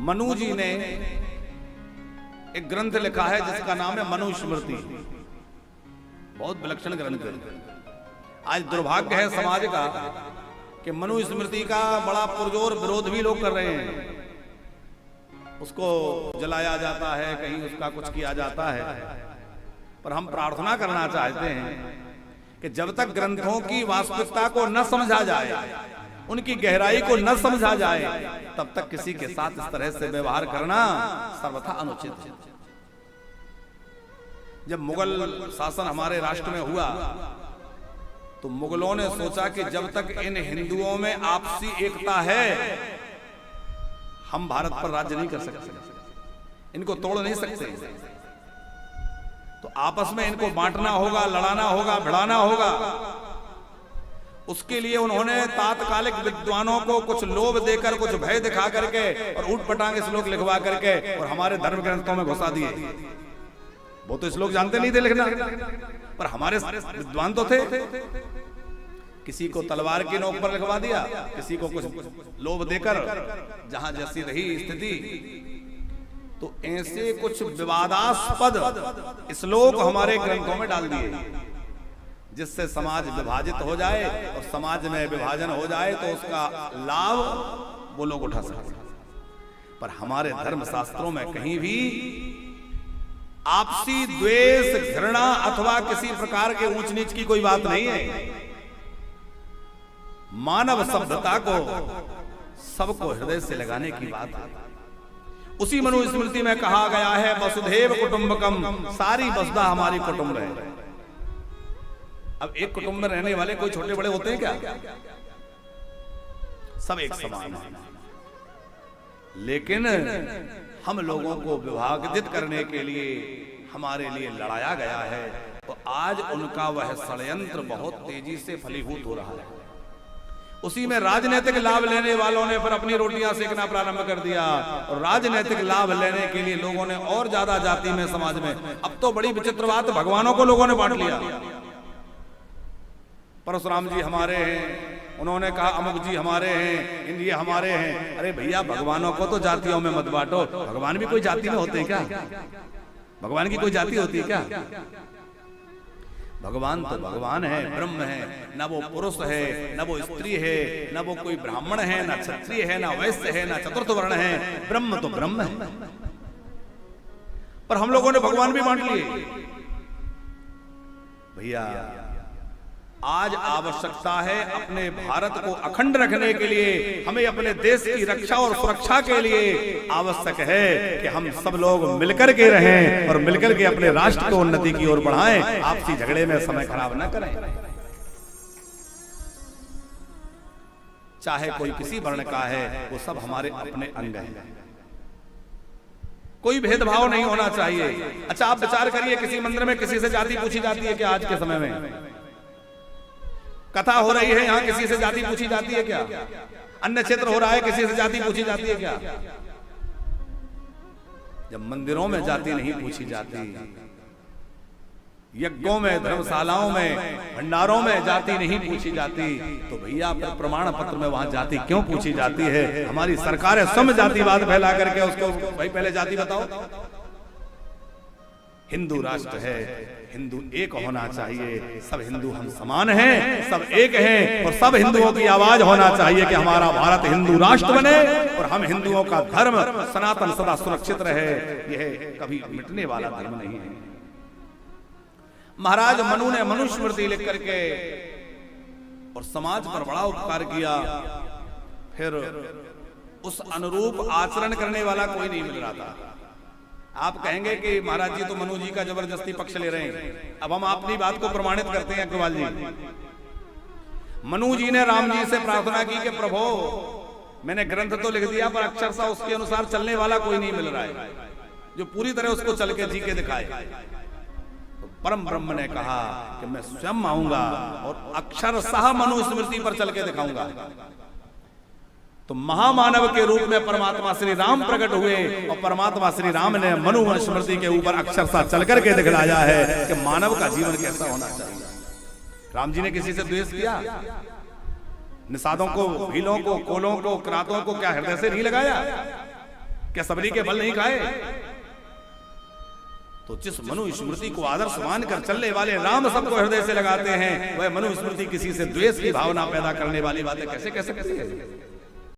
मनु जी ने एक ग्रंथ लिखा है जिसका नाम है मनुस्मृति। बहुत विलक्षण ग्रंथ है। आज दुर्भाग्य है समाज का कि मनुस्मृति का बड़ा पुरजोर विरोध भी लोग कर रहे हैं। उसको जलाया जाता है, कहीं उसका कुछ किया जाता है। पर हम प्रार्थना करना चाहते हैं कि जब तक ग्रंथों की वास्तविकता को न समझा जाए, उनकी गहराई को न समझा जाए, तब तक किसी के साथ इस तरह से व्यवहार करना सर्वथा अनुचित है। जब मुगल शासन हमारे राष्ट्र में हुआ तो मुगलों ने सोचा कि जब तक इन हिंदुओं में आपसी एकता है, हम भारत पर राज्य नहीं कर सकते, इनको तोड़ नहीं सकते। तो आपस में इनको बांटना होगा, लड़ाना होगा, भिड़ाना होगा। उसके लिए उन्होंने तात्कालिक विद्वानों को कुछ लोभ देकर, कुछ भय दिखा करके और ऊट पटांग श्लोक लिखवा करके और हमारे धर्म ग्रंथों में घुसा दिए। वो तो श्लोक जानते नहीं थे लिखना, पर हमारे विद्वान तो थे। किसी को तलवार की नोक पर लिखवा दिया, किसी को कुछ लोभ देकर, जहां जैसी रही स्थिति। तो ऐसे कुछ विवादास्पद श्लोक हमारे ग्रंथों में डाल दिए, जिससे समाज विभाजित हो जाए, और समाज में विभाजन हो जाए तो उसका लाभ वो लोग उठा सकते। पर हमारे धर्म शास्त्रों में कहीं भी आपसी द्वेष, घृणा अथवा किसी प्रकार के ऊंच नीच की कोई बात नहीं है। मानव सभ्यता को सबको हृदय से लगाने की बात है। उसी मनुस्मृति में कहा गया है, वसुधैव कुटुंबकम, सारी वसुधा हमारी कुटुंब है। अब एक कुटुंब में रहने वाले कोई छोटे बड़े होते हैं क्या? सब एक समान है। लेकिन हम लोगों को विभाजित करने के लिए हमारे लिए लड़ाया गया है। तो आज उनका वह षड्यंत्र बहुत तेजी से फलीभूत हो रहा है। उसी में राजनीतिक लाभ लेने वालों ने फिर अपनी रोटियां सेकना प्रारंभ कर दिया, और राजनीतिक लाभ लेने के लिए लोगों ने और ज्यादा जाति में, समाज में, अब तो बड़ी विचित्र बात, भगवानों को लोगों ने बांट लिया। परशुराम जी हमारे हैं, उन्होंने कहा अमुक जी हमारे हैं, ये हमारे हैं। अरे भैया, भगवानों को तो जातियों में मत बांटो। भगवान भी कोई जाति में होते हैं क्या? भगवान की कोई जाति होती है क्या? भगवान तो भगवान है, ब्रह्म है। ना वो पुरुष है, ना वो स्त्री है, ना वो कोई ब्राह्मण है, ना क्षत्रिय है, ना वैश्य है, ना चतुर्थ वर्ण है। ब्रह्म तो ब्रह्म है। पर हम लोगों ने भगवान भी बांट लिए। भैया, आज आवश्यकता है अपने भारत को अखंड रखने के लिए, हमें अपने देश की रक्षा और सुरक्षा के लिए आवश्यक है कि हम सब लोग मिलकर के रहें और मिलकर के अपने राष्ट्र को उन्नति की ओर बढ़ाएं। आपसी झगड़े में समय खराब न करें। चाहे कोई किसी वर्ण का है, वो सब हमारे अपने अंग हैं। कोई भेदभाव नहीं होना चाहिए। अच्छा, आप विचार करिए, किसी मंदिर में किसी से जाति पूछी जाती है क्या? आज के समय में कथा हो रही है, यहाँ किसी से जाति पूछी जाती है क्या? अन्य क्षेत्र हो रहा है, किसी से जाति पूछी जाती है क्या? जब मंदिरों में जाति नहीं पूछी जाती, यज्ञों में, धर्मशालाओं में, भंडारों में जाति नहीं पूछी जाती, तो भैया प्रमाण पत्र में वहां जाति क्यों पूछी जाती है? हमारी सरकारें सम जातिवाद फैला करके उसको भाई पहले जाति बताओ। हिंदू राष्ट्र है, हिंदू एक होना चाहिए। सब हिंदू हम समान हैं, सब एक हैं, और सब हिंदुओं की आवाज होना चाहिए कि हमारा भारत हिंदू राष्ट्र बने और हम हिंदुओं का धर्म सनातन सदा सुरक्षित रहे। यह कभी मिटने वाला धर्म नहीं है। महाराज मनु ने मनुस्मृति लिख करके और समाज पर बड़ा उपकार किया। फिर उस अनुरूप आचरण करने वाला कोई नहीं मिल रहा था। आप कहेंगे कि महाराज जी तो मनु जी का जबरदस्ती पक्ष ले रहे हैं। अब हम अपनी बात को प्रमाणित करते हैं। अग्रवाल जी, मनु जी ने राम जी से प्रार्थना की कि प्रभु, मैंने ग्रंथ तो लिख दिया, पर अक्षरशः उसके अनुसार चलने वाला कोई नहीं मिल रहा है जो पूरी तरह उसको चल के जी के दिखाए। तो परम ब्रह्म ने कहा कि मैं स्वयं आऊंगा और अक्षरशः मनुस्मृति पर चल के दिखाऊंगा। तो महामानव के रूप में परमात्मा श्री राम प्रकट हुए, और परमात्मा श्री राम ने मनुस्मृति के ऊपर अक्षरशः चल करके दिखलाया है कि मानव का जीवन कैसा होना चाहिए। राम जी ने किसी से द्वेष किया? निषादों को, भीलों को, कोलों को, क्रातों को क्या हृदय से नहीं लगाया? क्या सबरी के बल नहीं खाए? तो जिस मनु स्मृति को आदर्श मानकर चलने वाले राम सबको हृदय से लगाते हैं, वह मनु स्मृति किसी से द्वेष की भावना पैदा करने वाली बातें कैसे कह सकती है?